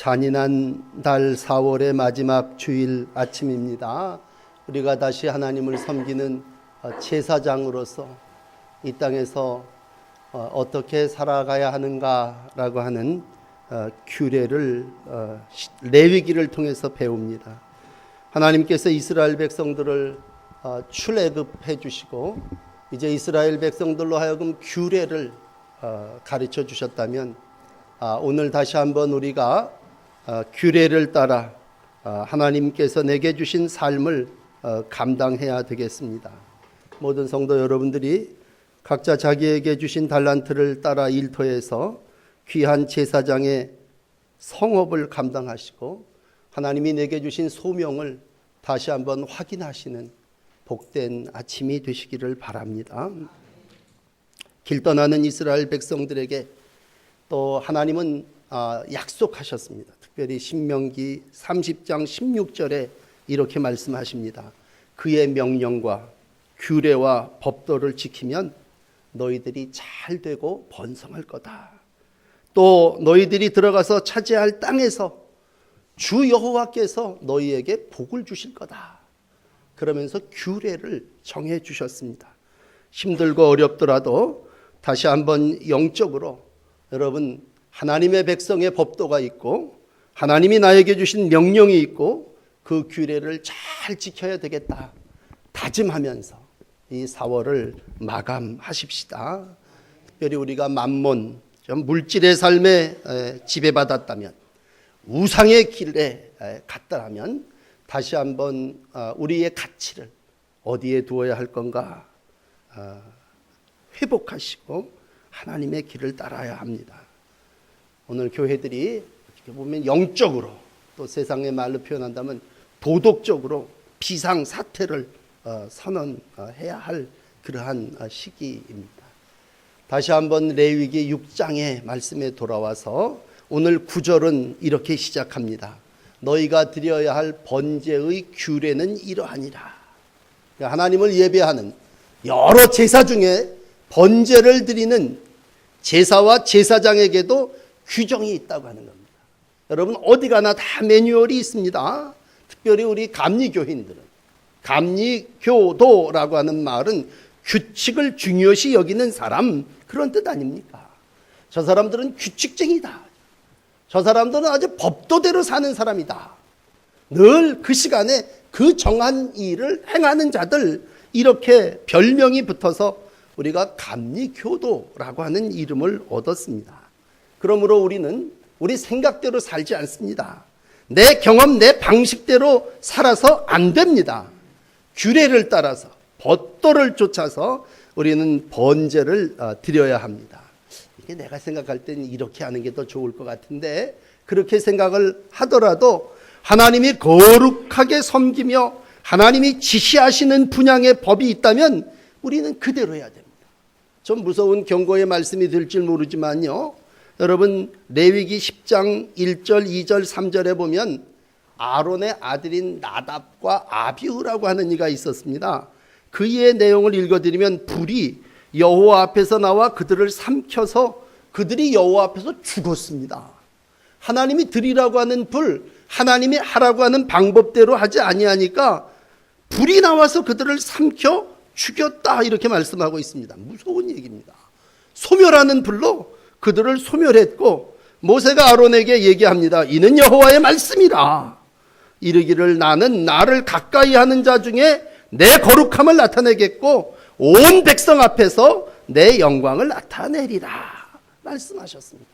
잔인한 달 4월의 마지막 주일 아침입니다. 우리가 다시 하나님을 섬기는 제사장으로서 이 땅에서 어떻게 살아가야 하는가라고 하는 규례를 레위기를 통해서 배웁니다. 하나님께서 이스라엘 백성들을 출애굽해 주시고 이제 이스라엘 백성들로 하여금 규례를 가르쳐 주셨다면 오늘 다시 한번 우리가 규례를 따라 하나님께서 내게 주신 삶을 감당해야 되겠습니다. 모든 성도 여러분들이 각자 자기에게 주신 달란트를 따라 일터에서 귀한 제사장의 성업을 감당하시고 하나님이 내게 주신 소명을 다시 한번 확인하시는 복된 아침이 되시기를 바랍니다. 길 떠나는 이스라엘 백성들에게 또 하나님은 약속하셨습니다. 특별히 신명기 30장 16절에 이렇게 말씀하십니다. 그의 명령과 규례와 법도를 지키면 너희들이 잘 되고 번성할 거다. 또 너희들이 들어가서 차지할 땅에서 주 여호와께서 너희에게 복을 주실 거다. 그러면서 규례를 정해 주셨습니다. 힘들고 어렵더라도 다시 한번 영적으로 여러분 하나님의 백성의 법도가 있고 하나님이 나에게 주신 명령이 있고 그 규례를 잘 지켜야 되겠다 다짐하면서 이 4월을 마감하십시다. 특별히 우리가 만몬 물질의 삶에 지배받았다면 우상의 길에 갔다면 다시 한번 우리의 가치를 어디에 두어야 할 건가 회복하시고 하나님의 길을 따라야 합니다. 오늘 교회들이 어떻게 보면 영적으로 또 세상의 말로 표현한다면 도덕적으로 비상사태를 선언해야 할 그러한 시기입니다. 다시 한번 레위기 6장의 말씀에 돌아와서 오늘 9절은 이렇게 시작합니다. 너희가 드려야 할 번제의 규례는 이러하니라. 하나님을 예배하는 여러 제사 중에 번제를 드리는 제사와 제사장에게도 규정이 있다고 하는 겁니다. 여러분 어디 가나 다 매뉴얼이 있습니다. 특별히 우리 감리교인들은 감리교도라고 하는 말은 규칙을 중요시 여기는 사람 그런 뜻 아닙니까? 저 사람들은 규칙쟁이다. 저 사람들은 아주 법도대로 사는 사람이다. 늘 그 시간에 그 정한 일을 행하는 자들 이렇게 별명이 붙어서 우리가 감리교도라고 하는 이름을 얻었습니다. 그러므로 우리는 우리 생각대로 살지 않습니다. 내 경험, 내 방식대로 살아서 안 됩니다. 규례를 따라서 법도를 쫓아서 우리는 번제를 드려야 합니다. 이게 내가 생각할 때는 이렇게 하는 게 더 좋을 것 같은데 그렇게 생각을 하더라도 하나님이 거룩하게 섬기며 하나님이 지시하시는 분양의 법이 있다면 우리는 그대로 해야 됩니다. 좀 무서운 경고의 말씀이 될지 모르지만요. 여러분 레위기 10장 1절 2절 3절에 보면 아론의 아들인 나답과 아비후라고 하는 이가 있었습니다. 그 이의 내용을 읽어드리면 불이 여호와 앞에서 나와 그들을 삼켜서 그들이 여호와 앞에서 죽었습니다. 하나님이 드리라고 하는 불, 하나님이 하라고 하는 방법대로 하지 아니하니까 불이 나와서 그들을 삼켜 죽였다 이렇게 말씀하고 있습니다. 무서운 얘기입니다. 소멸하는 불로 그들을 소멸했고 모세가 아론에게 얘기합니다. 이는 여호와의 말씀이라. 이르기를 나는 나를 가까이 하는 자 중에 내 거룩함을 나타내겠고 온 백성 앞에서 내 영광을 나타내리라 말씀하셨습니다.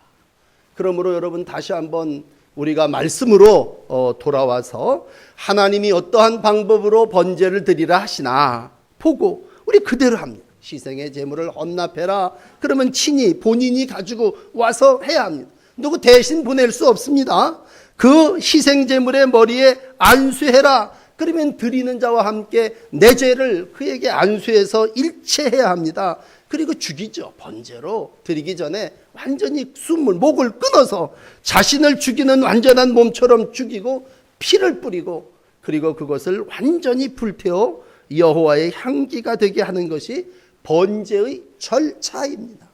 그러므로 여러분 다시 한번 우리가 말씀으로 돌아와서 하나님이 어떠한 방법으로 번제를 드리라 하시나 보고 우리 그대로 합니다. 희생의 제물을 헌납해라. 그러면 친히 본인이 가지고 와서 해야 합니다. 누구 대신 보낼 수 없습니다. 그 희생 제물의 머리에 안수해라. 그러면 드리는 자와 함께 내 죄를 그에게 안수해서 일체해야 합니다. 그리고 죽이죠. 번제로 드리기 전에 완전히 목을 끊어서 자신을 죽이는 완전한 몸처럼 죽이고 피를 뿌리고 그리고 그것을 완전히 불태워 여호와의 향기가 되게 하는 것이 번제의 절차입니다.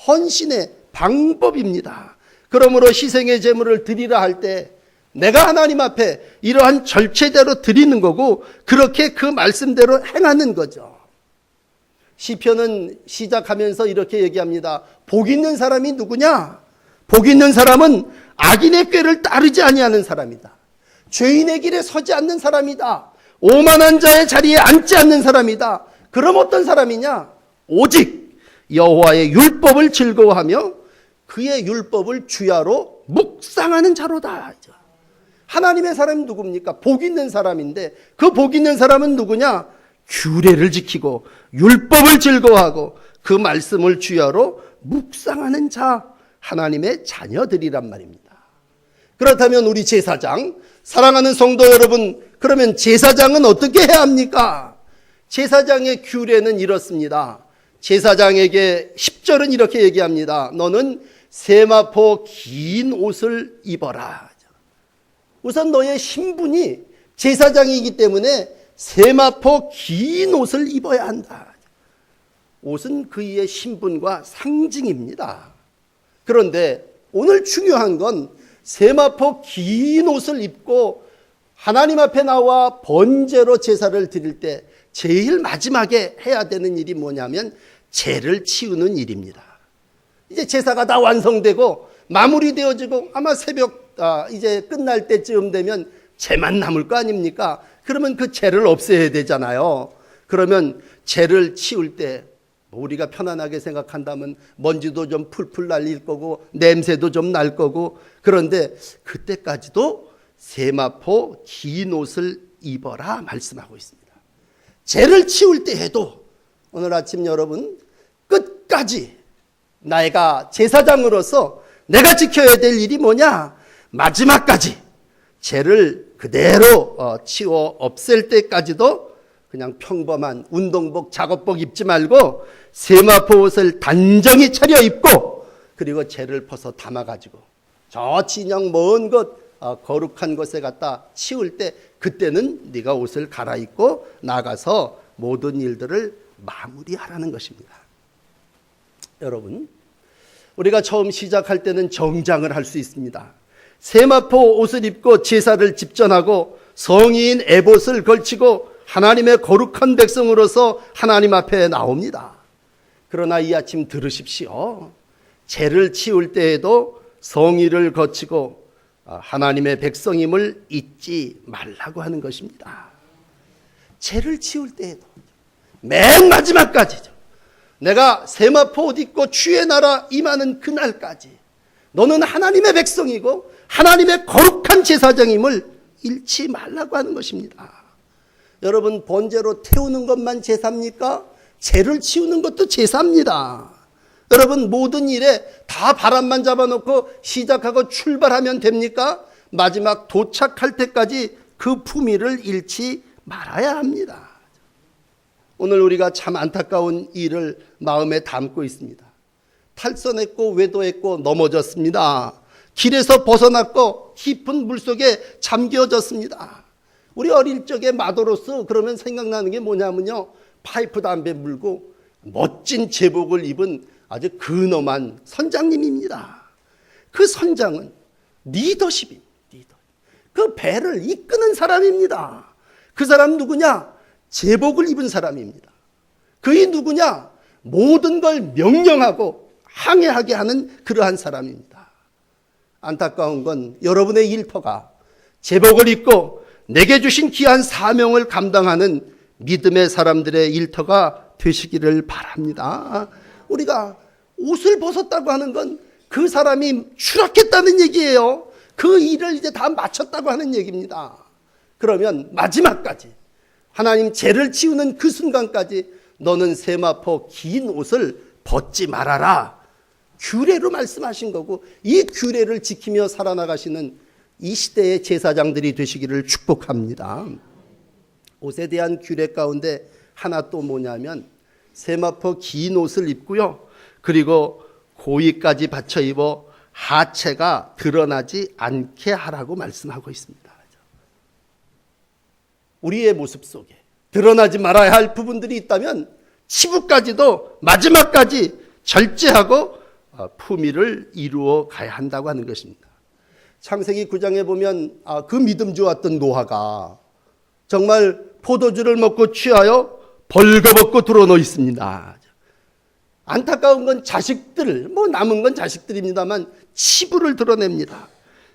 헌신의 방법입니다. 그러므로 희생의 제물을 드리라 할 때 내가 하나님 앞에 이러한 절체대로 드리는 거고 그렇게 그 말씀대로 행하는 거죠. 시편은 시작하면서 이렇게 얘기합니다. 복 있는 사람이 누구냐? 복 있는 사람은 악인의 꾀를 따르지 아니하는 사람이다. 죄인의 길에 서지 않는 사람이다. 오만한 자의 자리에 앉지 않는 사람이다. 그럼 어떤 사람이냐? 오직 여호와의 율법을 즐거워하며 그의 율법을 주야로 묵상하는 자로다. 하나님의 사람이 누굽니까? 복 있는 사람인데 그 복 있는 사람은 누구냐? 규례를 지키고 율법을 즐거워하고 그 말씀을 주야로 묵상하는 자, 하나님의 자녀들이란 말입니다. 그렇다면 우리 제사장, 사랑하는 성도 여러분, 그러면 제사장은 어떻게 해야 합니까? 제사장의 규례는 이렇습니다. 제사장에게 10절은 이렇게 얘기합니다. 너는 세마포 긴 옷을 입어라. 우선 너의 신분이 제사장이기 때문에 세마포 긴 옷을 입어야 한다. 옷은 그의 신분과 상징입니다. 그런데 오늘 중요한 건 세마포 긴 옷을 입고 하나님 앞에 나와 번제로 제사를 드릴 때 제일 마지막에 해야 되는 일이 뭐냐면 죄를 치우는 일입니다. 이제 제사가 다 완성되고 마무리되어지고 아마 새벽 이제 끝날 때쯤 되면 죄만 남을 거 아닙니까? 그러면 그 죄를 없애야 되잖아요. 그러면 죄를 치울 때 우리가 편안하게 생각한다면 먼지도 좀 풀풀 날릴 거고 냄새도 좀 날 거고 그런데 그때까지도 세마포 긴 옷을 입어라 말씀하고 있습니다. 죄를 치울 때 해도 오늘 아침 여러분 끝까지 내가 제사장으로서 내가 지켜야 될 일이 뭐냐? 마지막까지 죄를 그대로 치워 없앨 때까지도 그냥 평범한 운동복, 작업복 입지 말고 세마포 옷을 단정히 차려입고 그리고 죄를 벗어 담아가지고 저 진영 먼 곳 거룩한 곳에 갖다 치울 때 그때는 네가 옷을 갈아입고 나가서 모든 일들을 마무리하라는 것입니다. 여러분, 우리가 처음 시작할 때는 정장을 할 수 있습니다. 세마포 옷을 입고 제사를 집전하고 성의인 에봇을 걸치고 하나님의 거룩한 백성으로서 하나님 앞에 나옵니다. 그러나 이 아침 들으십시오. 죄를 치울 때에도 성의를 거치고 하나님의 백성임을 잊지 말라고 하는 것입니다. 죄를 치울 때에도 맨 마지막까지죠. 내가 세마포 옷 입고 주의 나라 임하는 그날까지 너는 하나님의 백성이고 하나님의 거룩한 제사장임을 잃지 말라고 하는 것입니다. 여러분, 번제로 태우는 것만 제사입니까? 죄를 치우는 것도 제사입니다. 여러분, 모든 일에 다 바람만 잡아놓고 시작하고 출발하면 됩니까? 마지막 도착할 때까지 그 품위를 잃지 말아야 합니다. 오늘 우리가 참 안타까운 일을 마음에 담고 있습니다. 탈선했고 외도했고 넘어졌습니다. 길에서 벗어났고 깊은 물속에 잠겨졌습니다. 우리 어릴 적에 마도로스 그러면 생각나는 게 뭐냐면요. 파이프 담배 물고 멋진 제복을 입은 아주 근엄한 선장님입니다. 그 선장은 리더십입니다. 그 배를 이끄는 사람입니다. 그 사람 누구냐? 제복을 입은 사람입니다. 그이 누구냐? 모든 걸 명령하고 항해하게 하는 그러한 사람입니다. 안타까운 건 여러분의 일터가 제복을 입고 내게 주신 귀한 사명을 감당하는 믿음의 사람들의 일터가 되시기를 바랍니다. 우리가 옷을 벗었다고 하는 건 그 사람이 추락했다는 얘기예요. 그 일을 이제 다 마쳤다고 하는 얘기입니다. 그러면 마지막까지 하나님 죄를 치우는 그 순간까지 너는 세마포 긴 옷을 벗지 말아라. 규례로 말씀하신 거고 이 규례를 지키며 살아나가시는 이 시대의 제사장들이 되시기를 축복합니다. 옷에 대한 규례 가운데 하나 또 뭐냐면 세마포 긴 옷을 입고요. 그리고 고위까지 받쳐 입어 하체가 드러나지 않게 하라고 말씀하고 있습니다. 우리의 모습 속에 드러나지 말아야 할 부분들이 있다면 치부까지도 마지막까지 절제하고 품위를 이루어 가야 한다고 하는 것입니다. 창세기 9장에 보면 그 믿음 좋았던 노아가 정말 포도주를 먹고 취하여 벌거벗고 드러누워 있습니다. 안타까운 건 자식들, 남은 건 자식들입니다만 치부를 드러냅니다.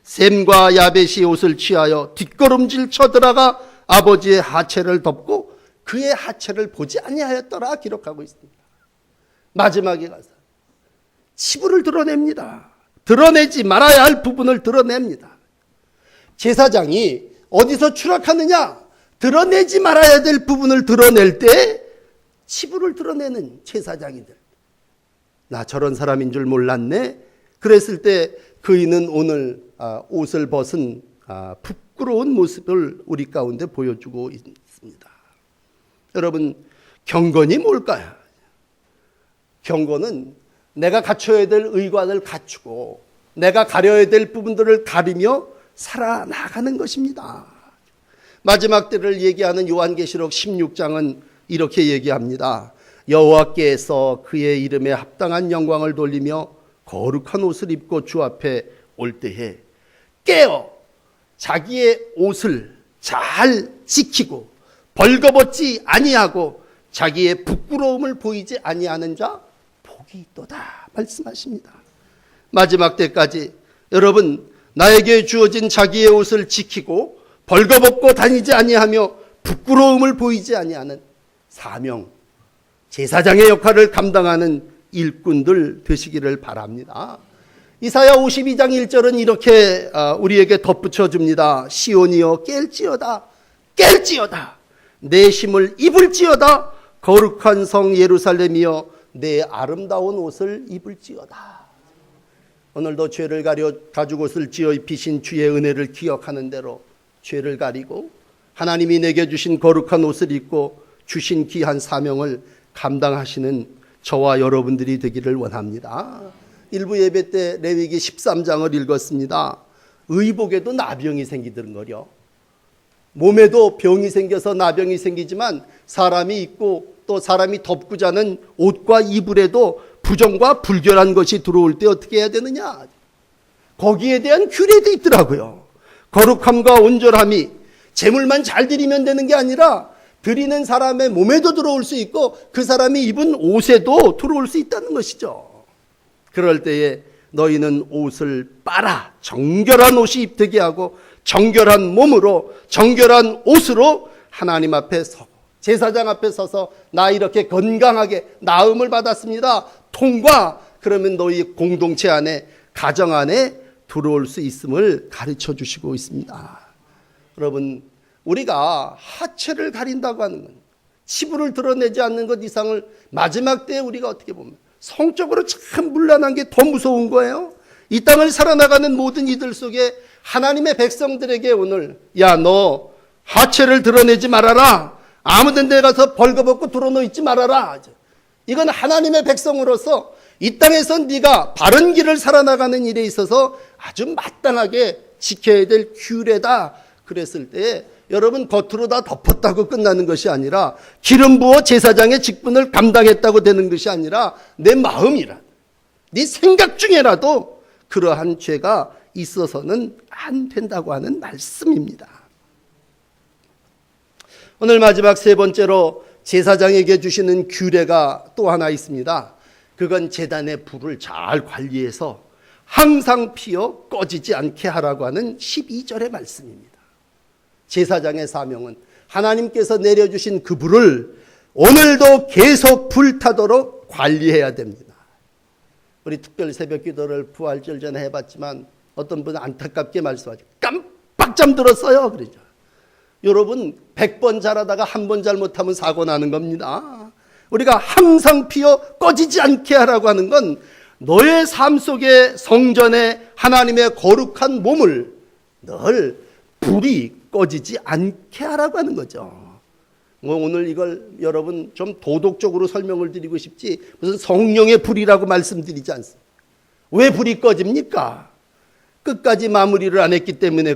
셈과 야벳이 옷을 취하여 뒷걸음질 쳐들어가 아버지의 하체를 덮고 그의 하체를 보지 아니하였더라 기록하고 있습니다. 마지막에 가서 치부를 드러냅니다. 드러내지 말아야 할 부분을 드러냅니다. 제사장이 어디서 추락하느냐? 드러내지 말아야 될 부분을 드러낼 때 치부를 드러내는 제사장이들. 나 저런 사람인 줄 몰랐네. 그랬을 때 그이는 오늘 옷을 벗은 부끄러운 모습을 우리 가운데 보여주고 있습니다. 여러분, 경건이 뭘까요? 경건은 내가 갖춰야 될 의관을 갖추고 내가 가려야 될 부분들을 가리며 살아나가는 것입니다. 마지막 때를 얘기하는 요한계시록 16장은 이렇게 얘기합니다. 여호와께서 그의 이름에 합당한 영광을 돌리며 거룩한 옷을 입고 주 앞에 올 때에 깨어 자기의 옷을 잘 지키고 벌거벗지 아니하고 자기의 부끄러움을 보이지 아니하는 자 복이 있도다 말씀하십니다. 마지막 때까지 여러분, 나에게 주어진 자기의 옷을 지키고 벌거벗고 다니지 아니하며 부끄러움을 보이지 아니하는 사명, 제사장의 역할을 감당하는 일꾼들 되시기를 바랍니다. 이사야 52장 1절은 이렇게 우리에게 덧붙여 줍니다. 시온이여 깰지어다, 깰지어다, 내 힘을 입을지어다, 거룩한 성 예루살렘이여 내 아름다운 옷을 입을지어다. 오늘도 죄를 가려 가죽 옷을 지어 입히신 주의 은혜를 기억하는 대로 죄를 가리고 하나님이 내게 주신 거룩한 옷을 입고 주신 귀한 사명을 감당하시는 저와 여러분들이 되기를 원합니다. 일부 예배 때 레위기 13장을 읽었습니다. 의복에도 나병이 생기더군요. 몸에도 병이 생겨서 나병이 생기지만 사람이 입고 또 사람이 덮고 자는 옷과 이불에도 부정과 불결한 것이 들어올 때 어떻게 해야 되느냐? 거기에 대한 규례도 있더라고요. 거룩함과 온전함이 제물만 잘 드리면 되는 게 아니라 드리는 사람의 몸에도 들어올 수 있고 그 사람이 입은 옷에도 들어올 수 있다는 것이죠. 그럴 때에 너희는 옷을 빨아 정결한 옷이 입되게 하고 정결한 몸으로 정결한 옷으로 하나님 앞에 서고 제사장 앞에 서서 나 이렇게 건강하게 나음을 받았습니다. 통과. 그러면 너희 공동체 안에 가정 안에 들어올 수 있음을 가르쳐 주시고 있습니다. 여러분, 우리가 하체를 가린다고 하는 건 치부를 드러내지 않는 것 이상을 마지막 때에 우리가 어떻게 보면 성적으로 참 문란한 게 더 무서운 거예요. 이 땅을 살아나가는 모든 이들 속에 하나님의 백성들에게 오늘 야, 너 하체를 드러내지 말아라. 아무 데 가서 벌거벗고 드러누워 있지 말아라. 이건 하나님의 백성으로서 이 땅에서 네가 바른 길을 살아나가는 일에 있어서 아주 마땅하게 지켜야 될 규례다. 그랬을 때 여러분 겉으로 다 덮었다고 끝나는 것이 아니라 기름 부어 제사장의 직분을 감당했다고 되는 것이 아니라 내 마음이라 네 생각 중에라도 그러한 죄가 있어서는 안 된다고 하는 말씀입니다. 오늘 마지막 세 번째로 제사장에게 주시는 규례가 또 하나 있습니다. 그건 제단의 불을 잘 관리해서 항상 피어 꺼지지 않게 하라고 하는 12절의 말씀입니다. 제사장의 사명은 하나님께서 내려주신 그 불을 오늘도 계속 불타도록 관리해야 됩니다. 우리 특별 새벽 기도를 부활절 전에 해봤지만 어떤 분은 안타깝게 말씀하죠. 깜빡 잠들었어요. 그러죠. 여러분 100번 잘하다가 한 번 잘못하면 사고 나는 겁니다. 우리가 항상 피어 꺼지지 않게 하라고 하는 건 너의 삶 속에 성전에 하나님의 거룩한 몸을 늘 불이 꺼지지 않게 하라고 하는 거죠. 오늘 이걸 여러분 좀 도덕적으로 설명을 드리고 싶지 무슨 성령의 불이라고 말씀드리지 않습니다. 왜 불이 꺼집니까? 끝까지 마무리를 안 했기 때문에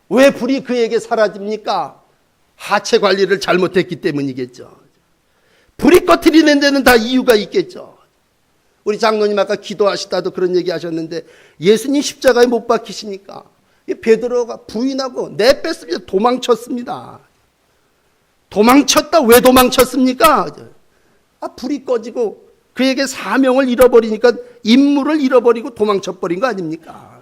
왜 불이 그에게 사라집니까? 하체 관리를 잘못했기 때문이겠죠. 불이 꺼트리는 데는 다 이유가 있겠죠. 우리 장로님 아까 기도하시다도 그런 얘기 하셨는데 예수님 십자가에 못 박히시니까 베드로가 부인하고 내뺐습니다. 도망쳤습니다. 도망쳤다. 왜 도망쳤습니까? 불이 꺼지고 그에게 사명을 잃어버리니까 임무를 잃어버리고 도망쳐버린 거 아닙니까?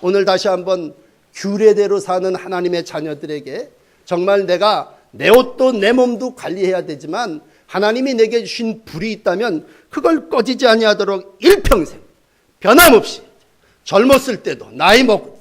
오늘 다시 한번 규례대로 사는 하나님의 자녀들에게 정말 내가 내 옷도 내 몸도 관리해야 되지만 하나님이 내게 주신 불이 있다면 그걸 꺼지지 아니하도록 일평생 변함없이 젊었을 때도 나이 먹고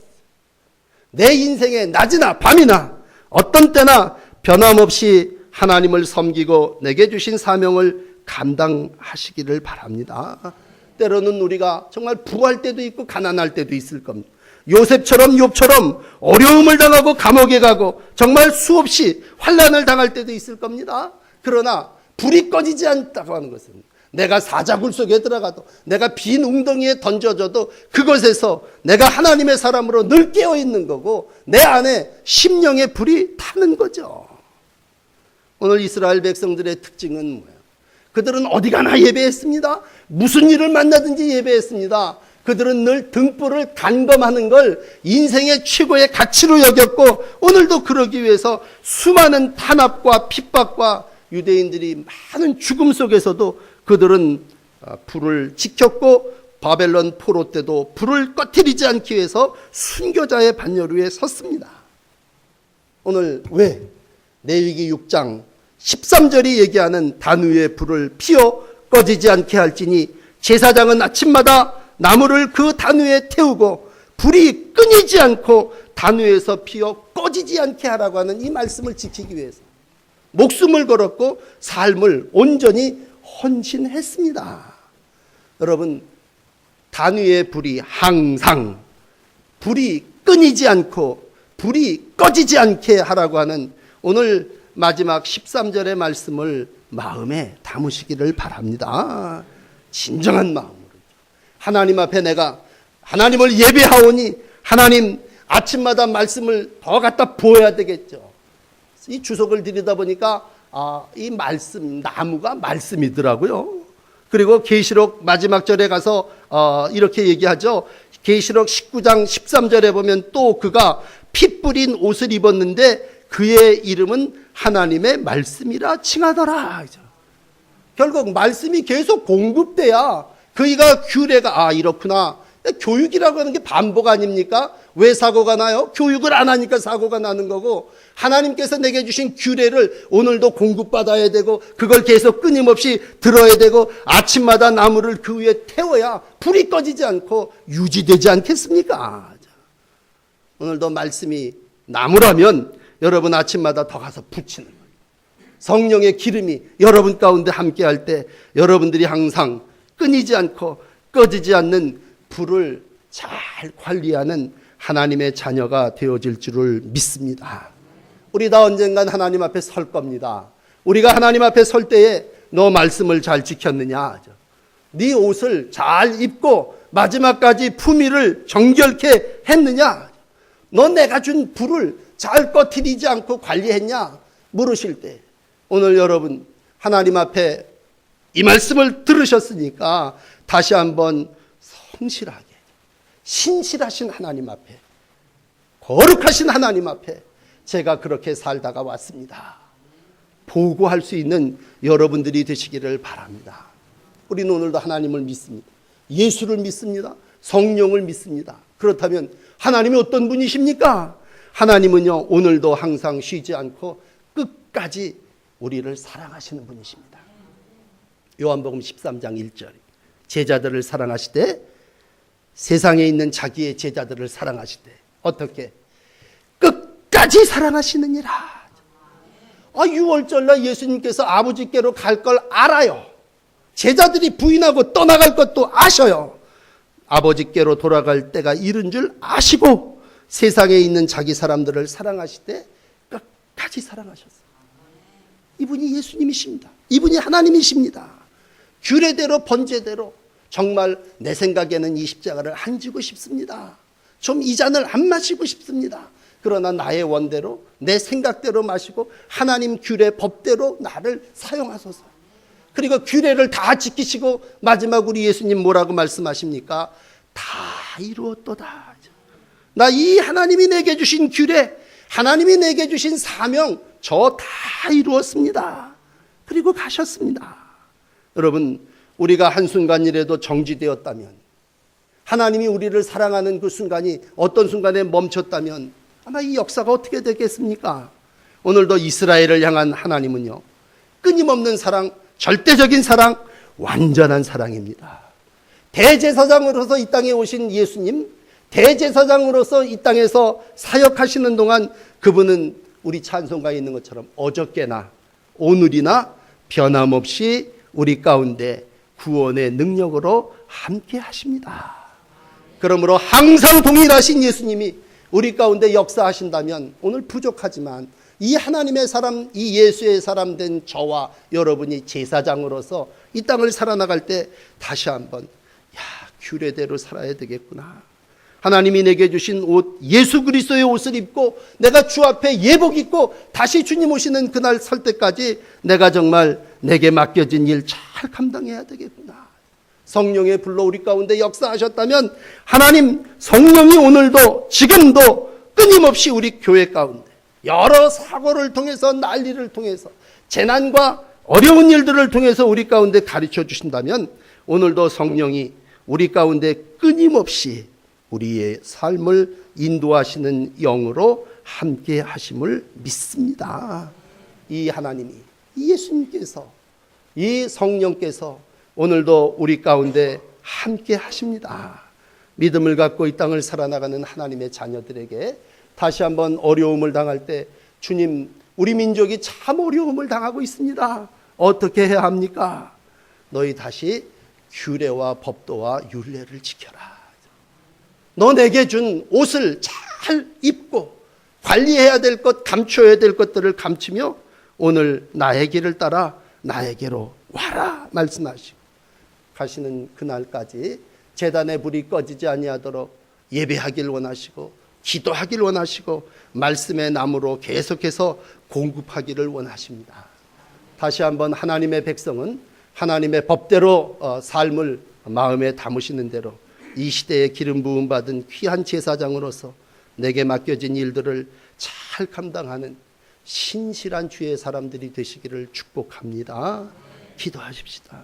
내 인생의 낮이나 밤이나 어떤 때나 변함없이 하나님을 섬기고 내게 주신 사명을 감당하시기를 바랍니다. 때로는 우리가 정말 부할 때도 있고 가난할 때도 있을 겁니다. 요셉처럼 욥처럼 어려움을 당하고 감옥에 가고 정말 수없이 환난을 당할 때도 있을 겁니다. 그러나 불이 꺼지지 않다고 하는 것은 내가 사자굴 속에 들어가도 내가 빈 웅덩이에 던져져도 그것에서 내가 하나님의 사람으로 늘 깨어있는 거고 내 안에 심령의 불이 타는 거죠. 오늘 이스라엘 백성들의 특징은 뭐예요? 그들은 어디 가나 예배했습니다. 무슨 일을 만나든지 예배했습니다. 그들은 늘 등불을 간검하는 걸 인생의 최고의 가치로 여겼고 오늘도 그러기 위해서 수많은 탄압과 핍박과 유대인들이 많은 죽음 속에서도 그들은 불을 지켰고 바벨론 포로 때도 불을 꺼트리지 않기 위해서 순교자의 반열 위에 섰습니다. 오늘 왜 레위기 6장 13절이 얘기하는 단 위에 불을 피워 꺼지지 않게 할지니 제사장은 아침마다 나무를 그 단 위에 태우고 불이 끊이지 않고 단 위에서 피어 꺼지지 않게 하라고 하는 이 말씀을 지키기 위해서 목숨을 걸었고 삶을 온전히 헌신했습니다. 여러분, 단 위의 불이 항상 불이 끊이지 않고 불이 꺼지지 않게 하라고 하는 오늘 마지막 13절의 말씀을 마음에 담으시기를 바랍니다. 진정한 마음으로 하나님 앞에 내가 하나님을 예배하오니 하나님 아침마다 말씀을 더 갖다 부어야 되겠죠. 이 주석을 들이다 보니까 이 말씀 나무가 말씀이더라고요. 그리고 계시록 마지막 절에 가서 이렇게 얘기하죠. 계시록 19장 13절에 보면 또 그가 피 뿌린 옷을 입었는데 그의 이름은 하나님의 말씀이라 칭하더라. 결국 말씀이 계속 공급돼야 그이가 규례가 이렇구나. 교육이라고 하는 게 반복 아닙니까? 왜 사고가 나요? 교육을 안 하니까 사고가 나는 거고 하나님께서 내게 주신 규례를 오늘도 공급받아야 되고 그걸 계속 끊임없이 들어야 되고 아침마다 나무를 그 위에 태워야 불이 꺼지지 않고 유지되지 않겠습니까? 오늘도 말씀이 나무라면 여러분 아침마다 더 가서 붙이는 거예요. 성령의 기름이 여러분 가운데 함께할 때 여러분들이 항상 끊이지 않고 꺼지지 않는 불을 잘 관리하는 하나님의 자녀가 되어질 줄을 믿습니다. 우리 다 언젠간 하나님 앞에 설 겁니다. 우리가 하나님 앞에 설 때에 너 말씀을 잘 지켰느냐? 네 옷을 잘 입고 마지막까지 품위를 정결케 했느냐? 너 내가 준 불을 잘 꺼트리지 않고 관리했냐? 물으실 때 오늘 여러분 하나님 앞에 이 말씀을 들으셨으니까 다시 한번 성실하게 신실하신 하나님 앞에 거룩하신 하나님 앞에 제가 그렇게 살다가 왔습니다. 보고할 수 있는 여러분들이 되시기를 바랍니다. 우리는 오늘도 하나님을 믿습니다. 예수를 믿습니다. 성령을 믿습니다. 그렇다면 하나님이 어떤 분이십니까? 하나님은요 오늘도 항상 쉬지 않고 끝까지 우리를 사랑하시는 분이십니다. 요한복음 13장 1절 제자들을 사랑하시되 세상에 있는 자기의 제자들을 사랑하시되 어떻게? 끝까지 사랑하시느니라. 6월절날 예수님께서 아버지께로 갈 걸 알아요. 제자들이 부인하고 떠나갈 것도 아셔요. 아버지께로 돌아갈 때가 이른 줄 아시고 세상에 있는 자기 사람들을 사랑하시되 끝까지 사랑하셨어요. 이분이 예수님이십니다. 이분이 하나님이십니다. 규례대로 번제대로 정말 내 생각에는 이 십자가를 안 지고 싶습니다. 좀 이 잔을 안 마시고 싶습니다. 그러나 나의 원대로 내 생각대로 마시고 하나님 규례 법대로 나를 사용하소서. 그리고 규례를 다 지키시고 마지막 우리 예수님 뭐라고 말씀하십니까? 다 이루었도다. 나 이 하나님이 내게 주신 규례, 하나님이 내게 주신 사명, 저 다 이루었습니다. 그리고 가셨습니다. 여러분, 우리가 한순간이라도 정지되었다면, 하나님이 우리를 사랑하는 그 순간이 어떤 순간에 멈췄다면 아마 이 역사가 어떻게 되겠습니까? 오늘도 이스라엘을 향한 하나님은요, 끊임없는 사랑, 절대적인 사랑, 완전한 사랑입니다. 대제사장으로서 이 땅에 오신 예수님, 대제사장으로서 이 땅에서 사역하시는 동안 그분은 우리 찬송가에 있는 것처럼 어저께나 오늘이나 변함없이 우리 가운데 구원의 능력으로 함께 하십니다. 그러므로 항상 동일하신 예수님이 우리 가운데 역사하신다면 오늘 부족하지만 이 하나님의 사람, 이 예수의 사람 된 저와 여러분이 제사장으로서 이 땅을 살아나갈 때 다시 한번 규례대로 살아야 되겠구나. 하나님이 내게 주신 옷, 예수 그리스도의 옷을 입고 내가 주 앞에 예복 입고 다시 주님 오시는 그날 설 때까지 내가 정말 내게 맡겨진 일 잘 감당해야 되겠구나. 성령의 불로 우리 가운데 역사하셨다면 하나님 성령이 오늘도 지금도 끊임없이 우리 교회 가운데 여러 사고를 통해서 난리를 통해서 재난과 어려운 일들을 통해서 우리 가운데 가르쳐 주신다면 오늘도 성령이 우리 가운데 끊임없이 우리의 삶을 인도하시는 영으로 함께 하심을 믿습니다. 이 하나님이, 이 예수님께서, 이 성령께서 오늘도 우리 가운데 함께 하십니다. 믿음을 갖고 이 땅을 살아나가는 하나님의 자녀들에게 다시 한번 어려움을 당할 때 주님, 우리 민족이 참 어려움을 당하고 있습니다. 어떻게 해야 합니까? 너희 다시 규례와 법도와 율례를 지켜라. 너 내게 준 옷을 잘 입고 관리해야 될 것, 감춰야 될 것들을 감추며 오늘 나의 길을 따라 나에게로 와라 말씀하시고 가시는 그날까지 제단의 불이 꺼지지 아니하도록 예배하길 원하시고 기도하길 원하시고 말씀의 나무로 계속해서 공급하기를 원하십니다. 다시 한번 하나님의 백성은 하나님의 법대로 삶을 마음에 담으시는 대로 이 시대에 기름 부음 받은 귀한 제사장으로서 내게 맡겨진 일들을 잘 감당하는 신실한 주의 사람들이 되시기를 축복합니다. 기도하십시다.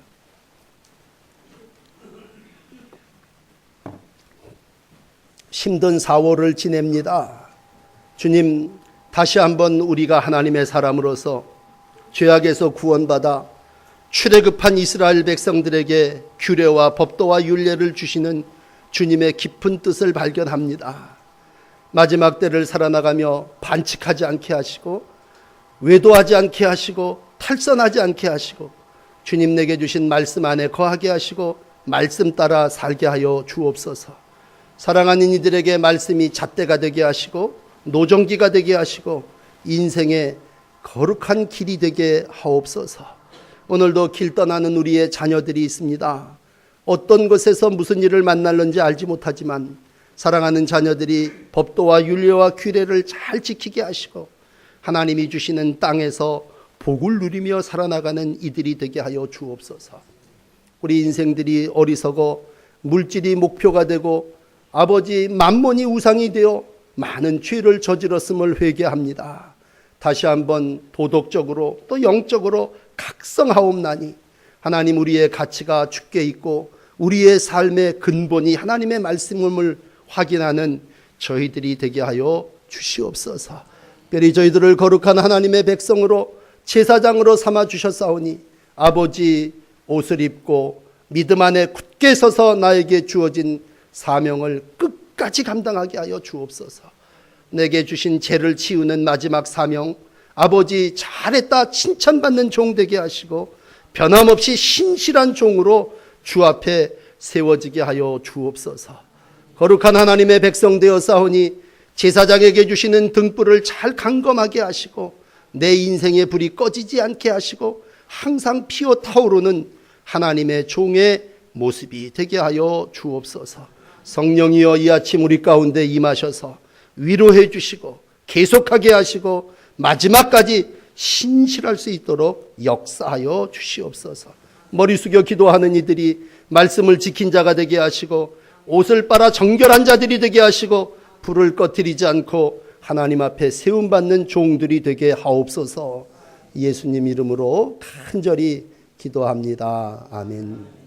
힘든 4월을 지냅니다. 주님, 다시 한번 우리가 하나님의 사람으로서 죄악에서 구원받아 출애굽한 이스라엘 백성들에게 규례와 법도와 율례를 주시는 주님의 깊은 뜻을 발견합니다. 마지막 때를 살아나가며 반칙하지 않게 하시고 외도하지 않게 하시고 탈선하지 않게 하시고 주님 내게 주신 말씀 안에 거하게 하시고 말씀 따라 살게 하여 주옵소서. 사랑하는 이들에게 말씀이 잣대가 되게 하시고 노정기가 되게 하시고 인생의 거룩한 길이 되게 하옵소서. 오늘도 길 떠나는 우리의 자녀들이 있습니다. 어떤 곳에서 무슨 일을 만날는지 알지 못하지만 사랑하는 자녀들이 법도와 율례와 규례를 잘 지키게 하시고 하나님이 주시는 땅에서 복을 누리며 살아나가는 이들이 되게 하여 주옵소서. 우리 인생들이 어리석어 물질이 목표가 되고 아버지 만몬이 우상이 되어 많은 죄를 저질렀음을 회개합니다. 다시 한번 도덕적으로 또 영적으로 각성하옵나니 하나님 우리의 가치가 주께 있고 우리의 삶의 근본이 하나님의 말씀을 확인하는 저희들이 되게 하여 주시옵소서. 특별히 저희들을 거룩한 하나님의 백성으로 제사장으로 삼아 주셨사오니 아버지 옷을 입고 믿음 안에 굳게 서서 나에게 주어진 사명을 끝까지 감당하게 하여 주옵소서. 내게 주신 죄를 치우는 마지막 사명, 아버지 잘했다 칭찬받는 종 되게 하시고 변함없이 신실한 종으로 주 앞에 세워지게 하여 주옵소서. 거룩한 하나님의 백성 되어 싸우니 제사장에게 주시는 등불을 잘 강검하게 하시고 내 인생의 불이 꺼지지 않게 하시고 항상 피어 타오르는 하나님의 종의 모습이 되게 하여 주옵소서. 성령이여 이 아침 우리 가운데 임하셔서 위로해 주시고 계속하게 하시고 마지막까지 신실할 수 있도록 역사하여 주시옵소서. 머리 숙여 기도하는 이들이 말씀을 지킨 자가 되게 하시고 옷을 빨아 정결한 자들이 되게 하시고 불을 꺼뜨리지 않고 하나님 앞에 세움받는 종들이 되게 하옵소서. 예수님 이름으로 간절히 기도합니다. 아멘.